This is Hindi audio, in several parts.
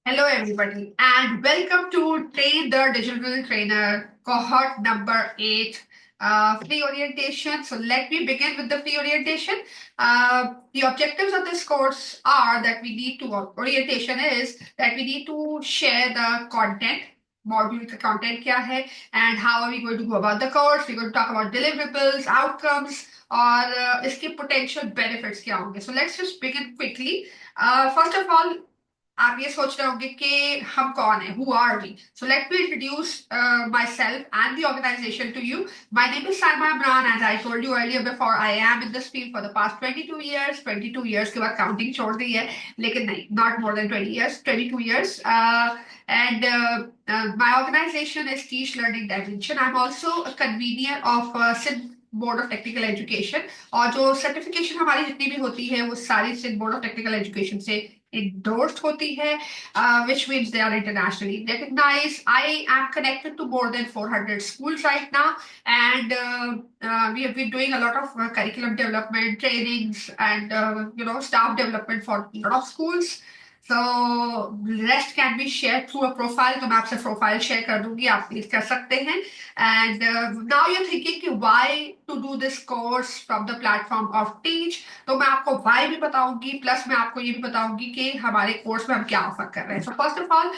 Hello, everybody, and welcome to Train the Digital Trainer cohort number 8, free orientation. So, let me begin with the free orientation. The objectives of this course are that orientation is that we need to share the content. Module का content क्या है and how are we going to go about the course. We're going to talk about deliverables, outcomes और इसके potential benefits क्या होंगे. So let's just begin quickly. First of all, आप ये सोच रहे होंगे कि हम कौन है, who are we. So let me introduce myself and the organization to you. My name is Saima Imran and I told you earlier before I am in this field for the past 22 years. 22 years के बाद काउंटिंग छोड़ दी है, लेकिन नहीं, not more than 20 years, 22 years. And my organization is Teach Learning Dimension. I'm also a convener of SID board of technical education. और जो सर्टिफिकेशन हमारी जितनी भी होती है वो सारी Sindh board of technical education से endorsed होती है, which means they are internationally recognized. I am connected to more than 400 schools right now, and we have been doing a lot of curriculum development, trainings, and staff development for a lot of schools. So rest can be shared through a profile. तो मैं आपसे प्रोफाइल शेयर कर दूंगी, आप प्लीज कर सकते हैं. And now you're thinking कि why to do this course from the platform of Teach. तो मैं आपको why भी बताऊंगी, प्लस मैं आपको ये भी बताऊंगी कि हमारे कोर्स में हम क्या ऑफर कर रहे हैं. So first of all,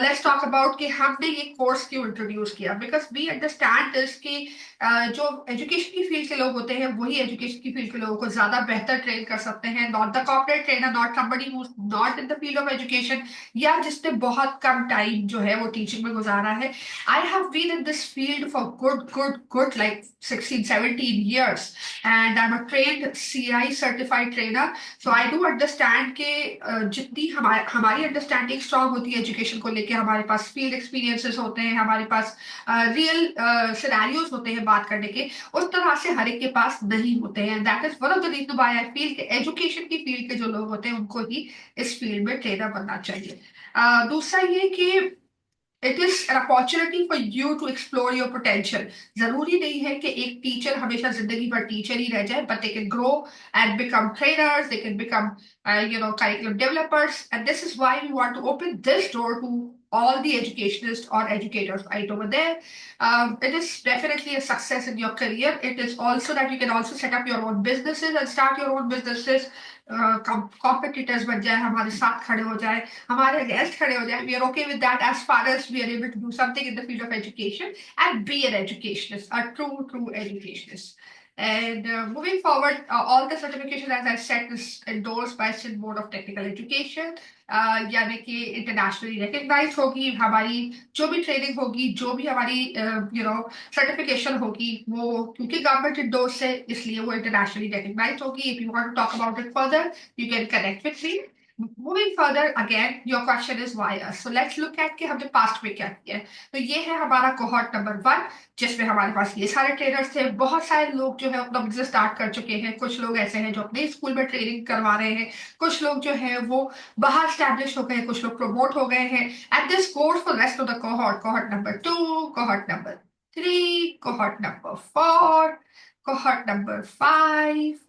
let's talk about कि हमने ये कोर्स क्यों इंट्रोड्यूस किया. Because we understand this कि जो एजुकेशन की फील्ड के लोग होते हैं वही एजुकेशन की फील्ड के लोगों को ज्यादा बेहतर ट्रेन कर सकते हैं. Not the corporate trainer, not somebody who not in the field of education, या जिसने बहुत कम टाइम जो है वो टीचिंग में गुजारा है. I have been in this field for good like 16, 17 years, and I'm a trained CI certified trainer. So I do understand कि जितनी हमारी अंडरस्टैंडिंग स्ट्रांग होती है एजुकेशन को लेके, हमारे पास फील्ड एक्सपीरियंसेस होते हैं, हमारे पास रियल सिनेरियोज होते हैं बात करने के, उस तरह से हर एक के पास नहीं होते हैं. That is one of the reason why I feel कि एजुकेशन की फील्ड के जो लोग होते हैं उनको ही इस फील्ड में ट्रेनर बनना चाहिए. दूसरा ये कि it is an opportunity for you to explore your potential. जरूरी नहीं है कि एक टीचर हमेशा जिंदगी भर टीचर ही रह जाए, but they can grow and become trainers, they can become curriculum developers, and this is why we want to open this door to all the educationists or educators right over there. It is definitely a success in your career. It is also that you can also set up your own businesses and start your own businesses. Competitors बन जाए, हमारे साथ खड़े हो जाए, हमारे अगेंस्ट खड़े हो जाए. We are okay with that as far as we are able to do something in the field of education and be an educationist, a true educationist. And moving forward, all the certification, as I said, is endorsed by SID Board of Technical Education. यानी कि इंटरनेशनली रिकग्नाइज होगी हमारी जो भी ट्रेनिंग होगी, जो भी हमारी सर्टिफिकेशन होगी, वो क्योंकि गवर्नमेंट इंडोर्स है इसलिए वो इंटरनेशनली रिकग्नाइज होगी. If you want to talk about it further, you can connect with me. Moving further, again, your question is why us. So let's look at कि हमने पास्ट में क्या किया है. तो ये है हमारा कोहॉर्ट नंबर 1, जिसमें हमारे पास ये सारे ट्रेनर्स थे. बहुत सारे लोग जो है अपना बिजनेस स्टार्ट कर चुके हैं. कुछ लोग ऐसे हैं जो अपने स्कूल में ट्रेनिंग करवा रहे हैं, कुछ लोग जो है वो बाहर स्टैब्लिश हो गए, कुछ लोग प्रमोट हो गए हैं. And this course for rest of the cohort number 2, cohort number 3, cohort number 4, cohort number 5.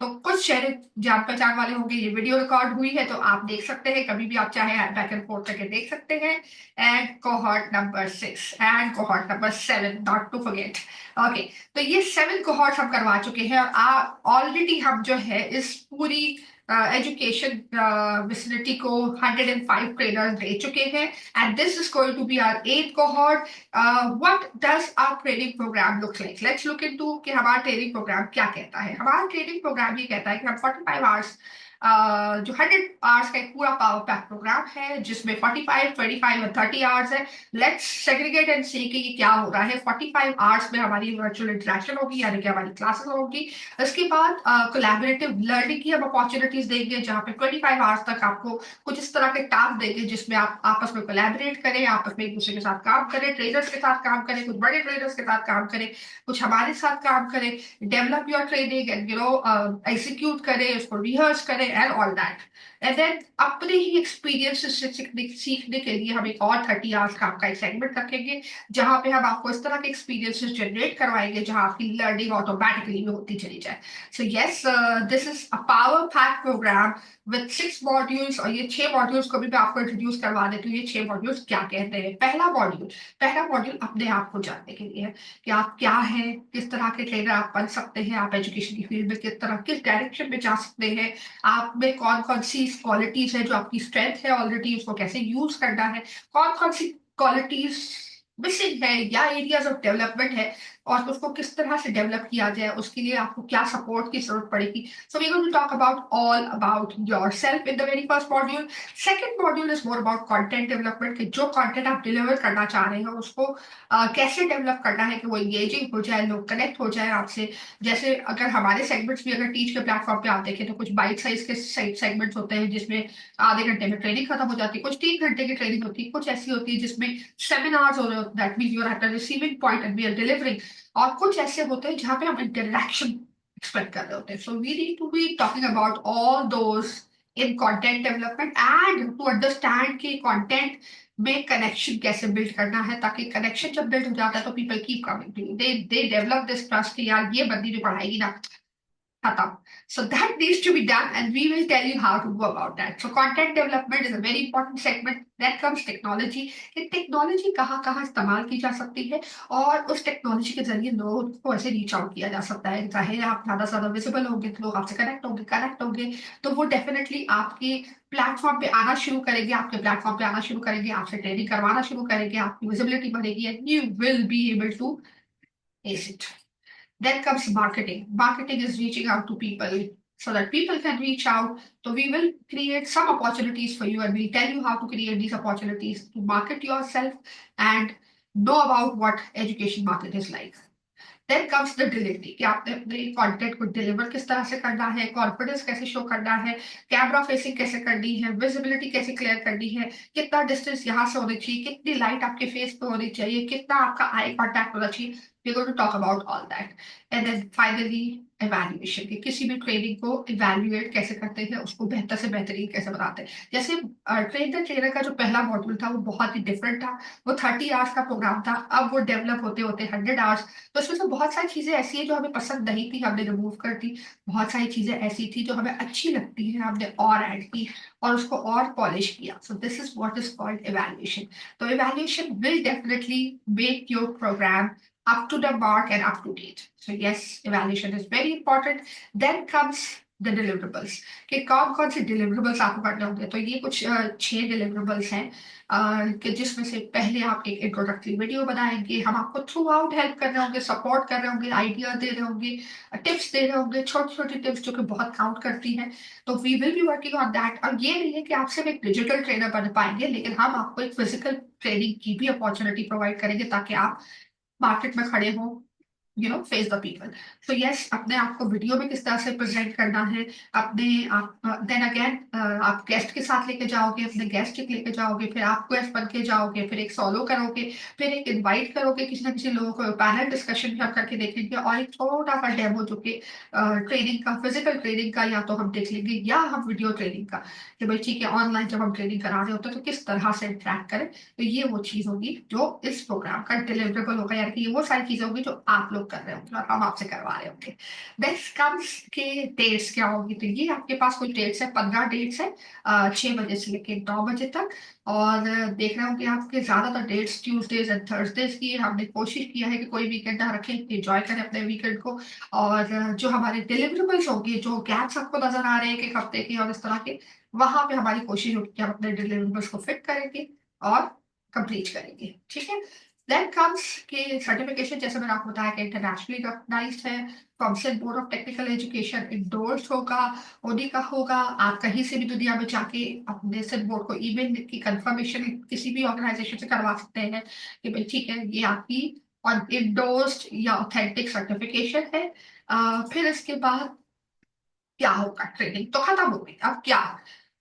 तो कुछ शहर जान पहचान वाले होंगे. ये वीडियो रिकॉर्ड हुई है तो आप देख सकते हैं, कभी भी आप चाहे बैक एंड फोर्थ करके देख सकते हैं. And cohort number 6 and cohort number 7, not to forget. Okay, तो ये 7 कोहॉर्ट हम करवा चुके हैं और ऑलरेडी हम जो है इस पूरी एजुकेशन विसिनिटी को 105 ट्रेनर्स दे चुके हैं. And this is going to be our 8th cohort. what does our training program look like? Let's look into कि हमारा ट्रेनिंग प्रोग्राम क्या कहता है. हमारा ट्रेनिंग प्रोग्राम ये कहता है कि हम 45 आवर्स जो 100 आवर्स का एक पूरा पावर पैक प्रोग्राम है, जिसमें 45, 25 और 30 आवर्स है. लेट्स सेग्रीगेट एंड सी कि ये क्या हो रहा है. 45 आवर्स में हमारी वर्चुअल इंटरेक्शन होगी, यानी कि हमारी क्लासेस होगी. इसके बाद कोलैबोरेटिव लर्निंग की हम अपॉर्चुनिटीज देंगे, जहाँ पे 25 आवर्स तक आपको कुछ इस तरह के टास्क देंगे जिसमें आप आपस में कोलैबोरेट करें, आपस में एक दूसरे के साथ काम करें, ट्रेनर्स के साथ काम करें, कुछ बड़े ट्रेनर्स के साथ काम करें, कुछ हमारे साथ काम करें, develop your training and execute करें, उसको रिहर्स करें and all that. And then अपने ही एक्सपीरियंस से सीखने के लिए हम एक और 30 आवर्स का आपका एक सेगमेंट रखेंगे, जहां पे हम आपको इस तरह के एक्सपीरियंसेस जनरेट करवाएंगे जहां आपकी लर्निंग ऑटोमेटिकली में होती चली जाए। So yes, this is a power pack programme with 6 modules, और ये 6 मॉड्यूल्स को भी मैं आपको इंट्रोड्यूस करवा देती हूँ। ये 6 मॉड्यूल्स क्या कहते हैं? पहला मॉड्यूल अपने आप को जानने के लिए है कि आप क्या हैं, किस तरह के ट्रेनर आप बन सकते हैं, आप एजुकेशन की फील्ड में किस डायरेक्शन में जा सकते हैं, आप में कौन कौन सी क्वालिटीज है जो आपकी स्ट्रेंथ है ऑलरेडी, उसको कैसे यूज करना है, कौन कौन सी क्वालिटीज मिसिंग है या एरियाज ऑफ डेवलपमेंट है, और उसको किस तरह से डेवलप किया जाए, उसके लिए आपको क्या सपोर्ट की जरूरत पड़ेगी। So we going to talk about all about yourself in the very first module. Second module is more about content development, कि जो कंटेंट आप डिलीवर करना चाह रहे हो उसको कैसे डेवलप करना है कि वो एंगेजिंग हो जाए, लोग कनेक्ट हो जाए आपसे। जैसे अगर हमारे सेगमेंट्स भी अगर टीच के प्लेटफॉर्म पे आप देखें तो कुछ बाइट साइज के सेगमेंट्स होते हैं जिसमें आधे घंटे में ट्रेनिंग खत्म हो जाती है, कुछ 3 घंटे की ट्रेनिंग होती है, कुछ ऐसी होती है जिसमें सेमिनार्स हो रहे होते हैं, that means you are at the receiving point and we are delivering, और कुछ ऐसे होते हैं जहाँ पे हम इंटरेक्शन एक्सपेक्ट कर रहे होते हैं। So we need to be talking about all those in content development and to understand कि कंटेंट में कनेक्शन कैसे बिल्ड करना है, ताकि कनेक्शन जब बिल्ड हो जाता है तो people keep coming to you, they develop this trust कि यार ये बंदी जो पढ़ाएगी ना खत्म। So that needs to be done, and we will tell you how to go about that. So content development is a very important segment. Then comes technology, कि टेक्नोलॉजी कहाँ कहाँ इस्तेमाल की जा सकती है और उस टेक्नोलॉजी के जरिए लोगों को ऐसे रीच आउट किया जा सकता है। चाहे आप ज्यादा से ज्यादा विजिबल होंगे तो लोग आपसे कनेक्ट होंगे तो वो डेफिनेटली आपके प्लेटफॉर्म पे आना शुरू करेंगे, आपके प्लेटफॉर्म पे आना शुरू करेंगे, आपसे ट्रेनिंग करवाना शुरू करेंगे, आपकी विजिबिलिटी बढ़ेगी and you will be able to ace it. Then comes marketing. Marketing is reaching out to people so that people can reach out. So we will create some opportunities for you and we'll tell you how to create these opportunities to market yourself and know about what education market is like. Then comes the delivery, कि आपने अपने कंटेंट को डिलीवर किस तरह से करना है, कॉन्फिडेंस कैसे शो करना है, कैमरा फेसिंग कैसे करनी है, विजिबिलिटी कैसे क्लियर करनी है, कितना डिस्टेंस यहाँ से होनी चाहिए, कितनी लाइट आपके फेस पे होनी चाहिए, कितना आपका आई कांटेक्ट होना चाहिए। We going to talk about all that. And then finally evaluation, कि किसी भी ट्रेनिंग को इवैल्यूएट कैसे करते हैं, उसको बेहतर से बेहतरीन कैसे बनाते हैं। जैसे ट्रेनर का जो पहला मॉड्यूल था वो बहुत ही डिफरेंट था, वो 30 आवर्स का प्रोग्राम था, अब वो डेवलप होते होते 100 आवर्स। तो इसमें से बहुत सारी चीजें ऐसी है जो हमें पसंद नहीं थी, हमने रिमूव कर दी। बहुत सारी चीजें ऐसी थी जो हमें अच्छी लगती है, हमने और ऐड की और उसको और पॉलिश किया। So this is what is called evaluation. तो evaluation will definitely make your program up to the mark and up to date. So yes, evaluation is very important. Then comes the deliverables, कि कौन कौन से deliverables आपको करने होंगे। तो ये कुछ 6 deliverables हैं, कि जिसमें से पहले आप एक इंट्रोडक्टरी वीडियो बनाएंगे, हम आपको थ्रू आउट हेल्प कर रहे होंगे, सपोर्ट कर रहे होंगे, आइडिया दे रहे होंगे, टिप्स दे रहे होंगे, छोटी छोटी टिप्स जो कि बहुत काउंट करती हैं। तो we will be working on that. और ये नहीं है कि आप सिर्फ एक डिजिटल ट्रेनर बन पाएंगे, लेकिन हम आपको एक फिजिकल ट्रेनिंग की भी अपॉर्चुनिटी प्रोवाइड करेंगे ताकि आप मार्केट में खड़े हो, face the people. So yes, अपने आप को वीडियो में किस तरह से प्रेजेंट करना है, अपने आप देन अगेन आप गेस्ट के साथ लेके जाओगे, अपने गेस्ट लेके जाओगे, फिर आप गेस्ट बन के जाओगे, फिर एक सोलो करोगे, फिर एक इनवाइट करोगे किसी ना किसी लोगों को, पैनल डिस्कशन भी हम करके देखेंगे, और एक छोटा सा डेमो जो कि ट्रेनिंग का, फिजिकल ट्रेनिंग का या तो हम देख लेंगे या हम वीडियो ट्रेनिंग का, कि भाई ठीक है ऑनलाइन जब हम ट्रेनिंग करा रहे होते हैं तो किस तरह से इंटरेक्ट करें। तो ये वो चीज होगी जो इस प्रोग्राम का डिलीवरेबल होगा, यानी कि ये वो सारी चीजें होगी जो आप लोग कर रहे होंगे और हम आपसे करवा रहे होंगे। नेक्स्ट कम्स के डेट्स क्या होगी। तो ये आपके पास कोई डेट्स है, 15 डेट्स है, 6 बजे से लेकर 9 बजे तक। और देख रहे होंगे आपके ज्यादातर डेट्स ट्यूसडेज एंड थर्सडेज की है। हमने कोशिश किया है कि कोई वीकेंड ना रखें, एंजॉय करें अपने वीकेंड को। और जो हमारे डिलीवरेबल्स होंगे, जो गैप्स आपको नजर आ रहे हैं एक हफ्ते के और इस तरह के, वहां पे हमारी कोशिश होगी कि हम अपने डिलीवरेबल्स को फिट करेंगे और कंप्लीट करेंगे। ठीक है। देन कम्स के सर्टिफिकेशन, जैसे मैंने आपको बताया कि इंटरनेशनली रिकॉग्नाइज्ड है, from Sindh board of technical education, endorsed होगा, ओडी का होगा। आप कहीं से भी दुनिया में जाके अपने सेंट बोर्ड को ईमेल की कंफर्मेशन किसी भी ऑर्गेनाइजेशन से करवा सकते हैं कि भाई ठीक है ये आपकी और इंडोर्स्ड या ऑथेंटिक सर्टिफिकेशन है। फिर इसके बाद क्या होगा, ट्रेनिंग तो खत्म हो गई, अब क्या?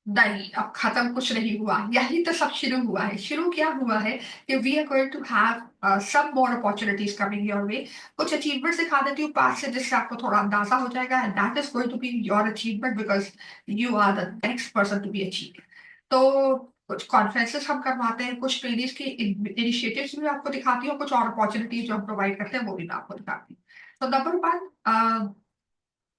नहीं, अब खत्म कुछ नहीं हुआ, यही तो सब शुरू हुआ है। शुरू क्या हुआ है कि we are going to have some more opportunities coming your way. कुछ achievements दिखा देती हूँ पास से, जिससे आपको थोड़ा अंदाजा हो जाएगा, and that is going to be your achievement because you are the next person to be achieved. तो कुछ कॉन्फ्रेंसेस हम करवाते हैं, कुछ ट्रेनिंग्स की इनिशिएटिव्स भी आपको दिखाती हूँ, कुछ और अपॉर्चुनिटीज जो हम प्रोवाइड करते हैं वो भी मैं आपको दिखाती हूँ. तो नंबर वन,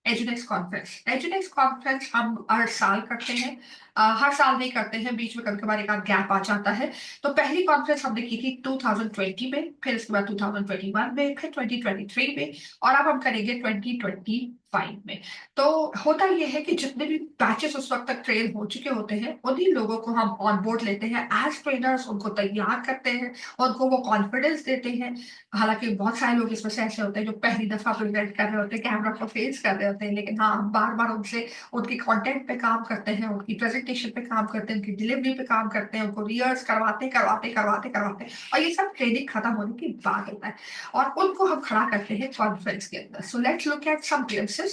एजुडेक्स कॉन्फ्रेंस. एजुडेक्स कॉन्फ्रेंस हम हर साल करते हैं. हर साल नहीं करते हैं, बीच में कभी कभार एक आध गैप आ जाता है. तो पहली कॉन्फ्रेंस हमने की थी 2020 में, फिर उसके बाद 2021 में, फिर 2023 में, और अब हम करेंगे 2025 में. तो होता यह है कि जितने भी बैचेस उस वक्त तक ट्रेन हो चुके होते हैं, उन्हीं लोगों को हम ऑन बोर्ड लेते हैं एज ट्रेनर्स, उनको तैयार करते हैं, उनको वो कॉन्फिडेंस देते हैं. हालांकि बहुत सारे लोग इसमें से ऐसे होते हैं जो पहली दफा प्रेजेंट कर रहे होते हैं, कैमरा को फेस कर रहे होते हैं, लेकिन हाँ, हम बार बार उनसे उनके कंटेंट पे काम करते हैं, उनकी प्रेजेंटेशन पे काम करते हैं, उनकी डिलीवरी पे काम करते हैं, उनको रिहर्स करवाते करवाते करवाते करवाते, और ये सब ट्रेनिंग खत्म होने के बाद होता है, और उनको हम खड़ा करते हैं कॉन्फ्रेंस के अंदर. So let's look at some glimpses.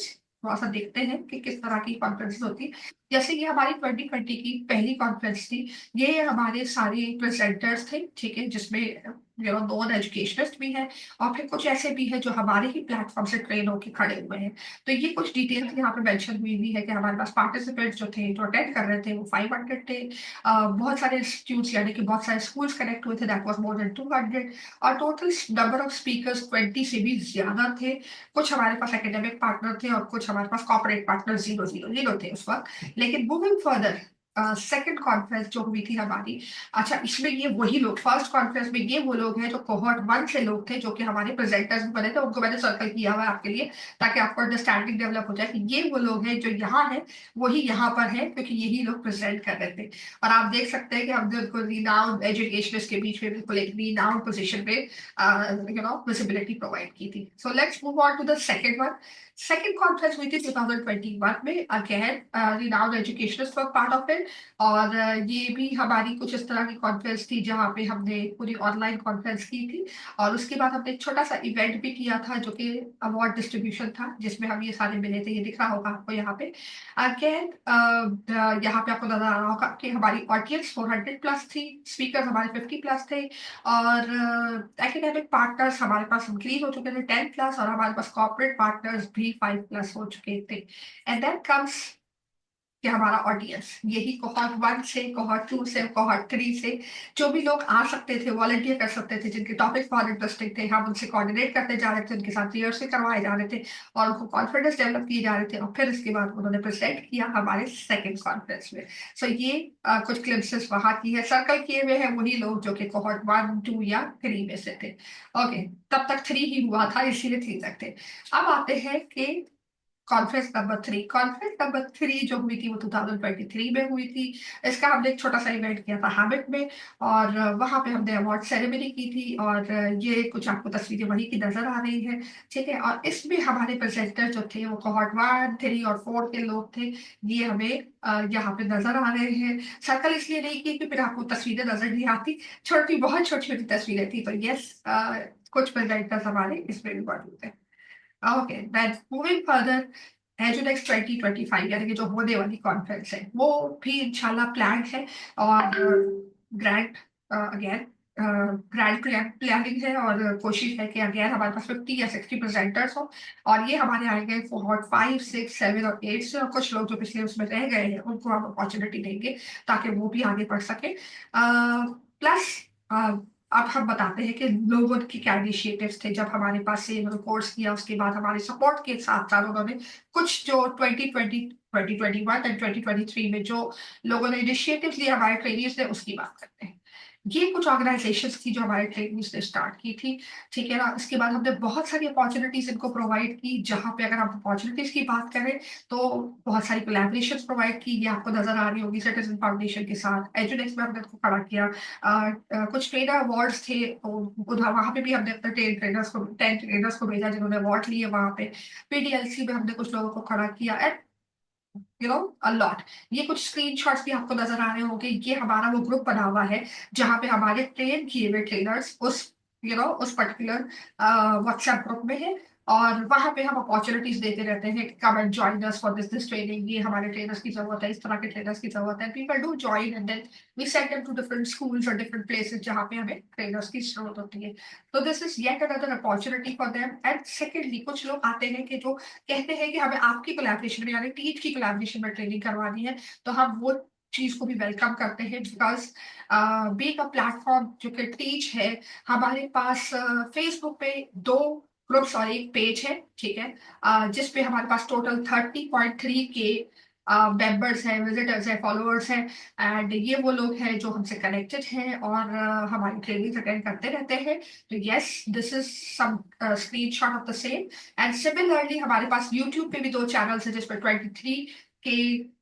थोड़ा सा देखते हैं कि किस तरह की कॉन्फ्रेंस होती है. जैसे ये हमारी 2020 की पहली कॉन्फ्रेंस थी. ये हमारे सारे प्रेजेंटर्स थे, ठीक है, जिसमें नॉन एजुकेशनिस्ट भी हैं, और फिर कुछ ऐसे भी हैं जो हमारे ही प्लेटफॉर्म से ट्रेन होकर खड़े हुए हैं. तो ये कुछ डिटेल्स यहाँ पे मेंशन हुई हुई है कि हमारे पास पार्टिसिपेंट्स जो थे, जो अटेंड कर रहे थे, वो 500 थे. बहुत सारे इंस्टीट्यूट्स यानी कि बहुत सारे स्कूल्स कनेक्ट हुए थे, दैट वाज मोर देन 200. और टोटल नंबर ऑफ स्पीकर्स 20 से भी ज्यादा थे. कुछ हमारे पास एकेडमिक पार्टनर थे और कुछ हमारे पास कॉर्पोरेट पार्टनर 000 थे उस वक्त. लेकिन मूविंग फर्दर, सेकंड कॉन्फ्रेंस जो हुई थी हमारी, अच्छा, इसमें ये वही लोग, फर्स्ट कॉन्फ्रेंस में ये वो लोग हैं जो कोहॉर्ट 1 से लोग थे, जो कि हमारे प्रेजेंटर्स भी बने थे, उनको मैंने सर्कल किया हुआ है आपके लिए, ताकि आपको अंडरस्टैंडिंग डेवलप हो जाए कि ये वो लोग हैं जो यहाँ है, वही यहाँ पर है, क्योंकि यही लोग प्रेजेंट कर रहे थे. और आप देख सकते हैं कि हमने उनको रीनाउंड एजुकेशनिस्ट के बीच में बिल्कुल एक रीनाउंड पोजीशन पे विजिबिलिटी प्रोवाइड की थी. So let's move on to the second one. Second conference हुई थी 2021 में. Again renowned educationist were part of it. और ये भी हमारी कुछ इस तरह की कॉन्फ्रेंस थी जहाँ पे हमने पूरी ऑनलाइन कॉन्फ्रेंस की थी. और उसके बाद हमने एक छोटा सा इवेंट भी किया था जो कि अवार्ड डिस्ट्रीब्यूशन था, जिसमें हम ये सारे मिले थे. ये दिख रहा होगा आपको यहाँ पे. अगेन यहाँ पे आपको नजर आ रहा होगा कि हमारी ऑडियंस 400 प्लस थी, स्पीकर हमारे 50 प्लस थे, और एकेडमिक पार्टनर्स हमारे पास इंक्रीज हो चुके थे 10 प्लस, और हमारे पास कॉर्पोरेट पार्टनर्स भी 5 प्लस हो चुके थे. एंड देन कम्स कि हमारा ऑडियंस, यही कोहॉर्ट 1 से, कोहॉर्ट 2 से, कोहॉर्ट 3 से जो भी लोग आ सकते थे, वॉलंटियर कर सकते थे, जिनके टॉपिक बहुत इंटरेस्टिंग थे, हम उनसे कोऑर्डिनेट करते जा रहे थे, उनके साथ रिहर्सल करवाए जा रहे थे, और उनको कॉन्फिडेंस डेवलप किए जा रहे थे, और फिर इसके बाद उन्होंने प्रेजेंट किया हमारे सेकंड कॉन्फ्रेंस में. सो ये कुछ क्लिप्सेस वहां की है, सर्कल किए हुए हैं वही लोग जो कि कोहॉर्ट 1, 2 या 3 में से थे. ओके, तब तक 3 ही हुआ था, इसीलिए 3 तक थे. अब आते हैं कि कॉन्फ्रेंस नंबर 3 जो हुई थी वो 2023 में हुई थी. इसका हमने एक छोटा सा इवेंट किया था हैबिट में, और वहां पे हमने अवार्ड सेरेमनी की थी. और ये कुछ आपको तस्वीरें वही की नजर आ रही है, ठीक है. और इसमें हमारे प्रेजेंटर जो थे वो कोहॉर्ट 1, 3 और 4 के लोग थे. ये हमें यहाँ पे नजर आ रहे हैं. सर्कल इसलिए नहीं की कि फिर आपको तस्वीरें नजर नहीं आती, छोटी, बहुत छोटी छोटी तस्वीरें थी. तो यस, कुछ प्रेजेंटर्स हमारे इसमें भी मौजूद है. ओके, देन मूविंग फर्दर, एजुडेक्स 2025 यानी कि जो होने वाली कॉन्फ्रेंस है वो भी इंशाल्लाह प्लान है. और ग्रैंड अगेन ग्रैंड प्लानिंग है, और कोशिश है कि अगेन हमारे पास 50 या 60 प्रेजेंटर्स हो. और ये हमारे आएंगे कोहॉर्ट 5, 6, 7 और 8 से, और कुछ लोग जो पिछले उसमें रह गए हैं उनको हम अपॉर्चुनिटी देंगे ताकि वो भी आगे बढ़ सके. प्लस अब हम बताते हैं कि लोगों की क्या इनिशिएटिव्स थे जब हमारे पास से उन्होंने कोर्स किया. उसके बाद हमारे सपोर्ट के साथ साथ उन्होंने कुछ जो 2020, 2021 एंड 2023 में जो लोगों ने इनिशिएटिव्स लिए हमारे ट्रेनिंग्स ने, उसकी बात करते हैं. ये कुछ ऑर्गेनाइजेशंस थी जो हमारे ट्रेनिंग्स ने स्टार्ट की थी, ठीक है ना. इसके बाद हमने बहुत सारी अपॉर्चुनिटीज इनको प्रोवाइड की, जहाँ पे अगर हम अपॉर्चुनिटीज की बात करें तो बहुत सारी कोलैबोरेशंस प्रोवाइड की. ये आपको नजर आ रही होगी सिटीजन फाउंडेशन के साथ. एजुडेक्स में हमने इनको खड़ा किया. कुछ ट्रेनर अवार्ड्स थे, उधर वहां पे भी हमने अपने 10 ट्रेनर्स को भेजा जिन्होंने अवार्ड लिए वहां पे. पीडीएलसी में हमने कुछ लोगों को खड़ा किया. And a lot. ये कुछ स्क्रीनशॉट्स भी आपको नजर आ रहे होंगे. ये हमारा वो ग्रुप बना हुआ है जहाँ पे हमारे ट्रेन किए हुए ट्रेनर्स उस उस पर्टिकुलर व्हाट्सएप ग्रुप में है. और वहाँ पे हम अपॉर्चुनिटीज देते रहते हैं कि come and join us for this training, ये हमारे ट्रेनर्स की जरूरत है, इस तरह के ट्रेनर्स की जरूरत है। People do join and then we send them to different schools और डिफरेंट प्लेसेस जहाँ पे हमें ट्रेनर्स की जरूरत होती है। तो this is yet another opportunity for them. And secondly कुछ लोग आते हैं कि जो कहते हैं कि हमें आपकी कोलैबोरेशन में यानी टीच की कोलैबोरेशन में ट्रेनिंग करवानी है, तो हम वो चीज को भी वेलकम करते हैं। बिकॉज बीइंग अ प्लेटफॉर्म जो कि टीच है, हमारे पास फेसबुक पे 2 ग्रुप्स और एक पेज है, ठीक है, जिसपे हमारे पास टोटल 30.3 के मेंबर्स हैं, विजिटर्स हैं, फॉलोअर्स हैं। एंड ये वो लोग हैं जो हमसे कनेक्टेड हैं और हमारी ट्रेनिंग अटेंड करते रहते हैं। तो yes, this is some screenshot of the same. And similarly हमारे पास यूट्यूब पे भी 2 चैनल्स हैं जिसपे 23 के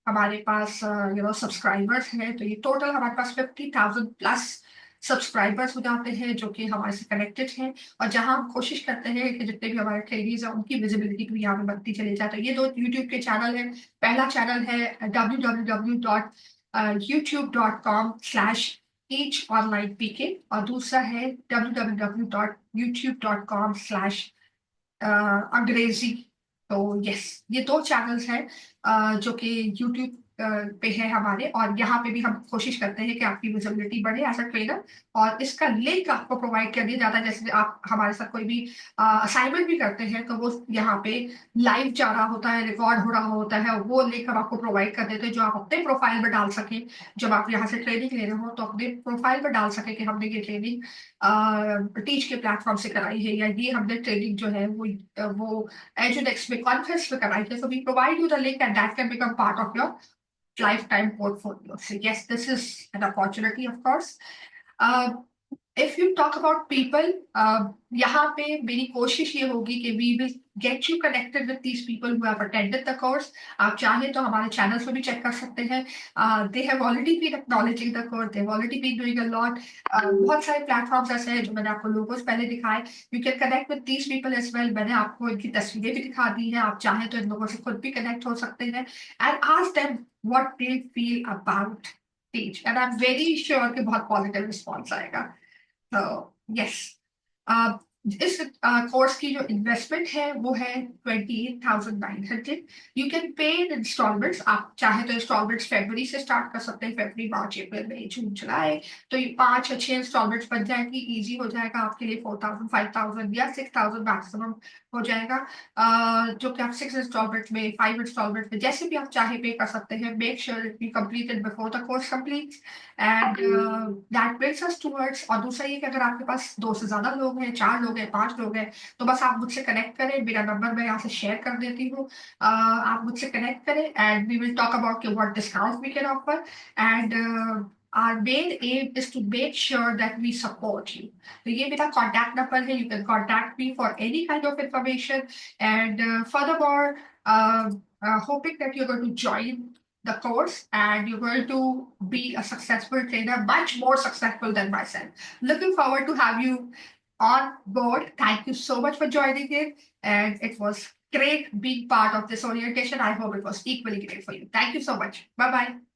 हमारे पास सब्सक्राइबर्स हैं। तो ये टोटल हमारे पास 50,000 प्लस सब्सक्राइबर्स हो जाते हैं जो कि हमारे से कनेक्टेड हैं। और जहां हम कोशिश करते हैं कि जितने भी हमारे ट्रेनीज हैं उनकी विजिबिलिटी भी यहाँ पे बढ़ती चली जाए। तो ये 2 यूट्यूब के चैनल हैं। पहला चैनल है www.youtube.com/teachonlinepk और दूसरा है www.youtube.com/अंग्रेजी। तो यस, ये 2 चैनल्स हैं जो कि यूट्यूब पे है हमारे, और यहाँ पे भी हम कोशिश करते हैं कि आपकी विजिबिलिटी बढ़े एज अ ट्रेनर। और इसका लिंक आपको प्रोवाइड कर दिया जाता है। जैसे आप हमारे साथ कोई भी असाइनमेंट भी करते हैं तो वो यहाँ पे लाइव जा रहा होता है, रिकॉर्ड हो रहा होता है, वो लिंक हम आपको प्रोवाइड कर देते हैं जो आप अपने प्रोफाइल में डाल सकें। जब आप यहाँ से ट्रेनिंग ले रहे हो तो अपने प्रोफाइल में डाल सके कि हमने ये ट्रेनिंग टीच के प्लेटफॉर्म से कराई है, या ये हमने ट्रेनिंग जो है वो एजुडेक्स में कॉन्फ्रेंस में कराई है। So we provide you the link and that can become part of your lifetime portfolio. So yes, this is an opportunity, of course. Uh, if you talk about people, यहाँ पे मेरी कोशिश ये होगी कि we will get you connected with these people who have attended the course. आप चाहें तो हमारे channels पे भी check कर सकते हैं। They have already been acknowledging the course. They've already been doing a lot. बहुत सारे platforms ऐसे हैं जो मैंने आपको logos पहले दिखाए। You can connect with these people as well. मैंने आपको इनकी तस्वीरें भी दिखा दी हैं। आप चाहें तो इन लोगों से खुद भी connect हो सकते हैं and ask them what they feel about teach. And I'm very sure कि बहुत positive response आएगा। तो यस, इस कोर्स की जो इन्वेस्टमेंट है वो है 28,900। You can pay in installments. आप चाहे तो इंस्टॉलमेंट्स फरवरी से स्टार्ट कर सकते हैं, फरवरी, मार्च, अप्रैल, मई, जून, जुलाई। तो ये 5 या 6 इंस्टॉलमेंट्स बन जाएंगी, इजी हो जाएगा आपके लिए। 4,000, 5,000 या 6,000 मैक्सिमम हो जाएगा। जो कि आप 6 इंस्टॉलमेंट में, 5 इंस्टॉलमेंट में, जैसे भी आप चाहे पे कर सकते हैं। Make sure it be completed before the course complete. And that brings us towards. और दूसरा ये कि अगर आपके पास 2 से ज्यादा लोग हैं, 4 लोग हैं, 5 लोग हैं, तो बस आप मुझसे कनेक्ट करें। मेरा नंबर मैं यहाँ से शेयर कर देती हूँ। आप मुझसे कनेक्ट करें and we will talk about what discount we can offer. And our main aim is to make sure that we support you. तो ये मेरा contact number है, you can contact me for any kind of information. And furthermore, hoping that you're going to join the course and you're going to be a successful trainer, much more successful than myself. Looking forward to have you on board. Thank you so much for joining in, and it was great being part of this orientation. I hope it was equally great for you. Thank you so much. Bye bye.